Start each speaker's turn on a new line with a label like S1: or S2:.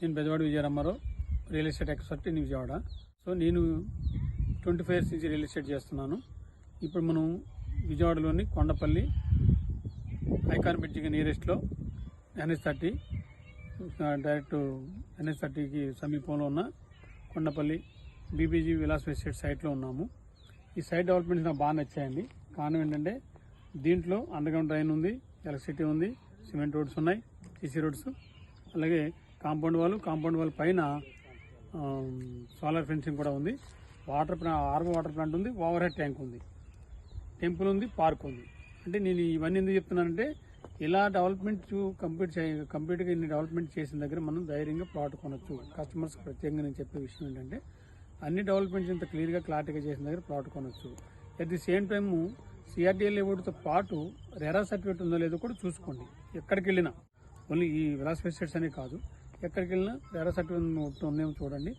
S1: నేను Bezawada Vijaya Rama Rao, real estate expert in Vijayawada. So నేను 25 years నుంచి రియల్ ఎస్టేట్ చేస్తున్నాను. ఇప్పుడు మనం విజయవాడలోని కొండపల్లి ఐకాన్ బ్రిడ్జికి నియరెస్ట్లో NH30 డైరెక్ట్ NH30కి సమీపంలో ఉన్న కొండపల్లి BBG విలాస్ ఎస్టేట్ సైట్లో ఉన్నాము. ఈ సైట్ డెవలప్మెంట్స్ నాకు బాగా నచ్చాయండి. కారణం ఏంటంటే దీంట్లో అండర్గ్రౌండ్ డ్రైన్ ఉంది, ఎలక్ట్రిసిటీ ఉంది, సిమెంట్ రోడ్స్ ఉన్నాయి, CC రోడ్స్, అలాగే కాంపౌండ్ వాల్ పైన సోలార్ ఫెన్సింగ్ కూడా ఉంది. ఆర్వో వాటర్ ప్లాంట్ ఉంది, ఓవర్ హెడ్ ట్యాంక్ ఉంది, టెంపుల్ ఉంది, పార్క్ ఉంది. అంటే నేను ఇవన్నీ ఎందుకు చెప్తున్నానంటే ఇలా డెవలప్మెంట్ కంప్లీట్గా ఇన్ని డెవలప్మెంట్ చేసిన దగ్గర మనం ధైర్యంగా ప్లాట్ కొనొచ్చు. కస్టమర్స్ ప్రత్యేకంగా నేను చెప్పే విషయం ఏంటంటే అన్ని డెవలప్మెంట్స్ ఇంత క్లారిటీగా చేసిన దగ్గర ప్లాట్ కొనొచ్చు. At the same time CRDA లేఅవుట్తో పాటు రెరా సర్టిఫికేట్ ఉందో లేదో కూడా చూసుకోండి. ఎక్కడికి వెళ్ళినా, ఓన్లీ ఈ విలాస్ ఎస్టేట్స్ అనే కాదు, ఎక్కడికి వెళ్ళినా రెరా సర్టిఫికేట్ ఉందేమో చూడండి.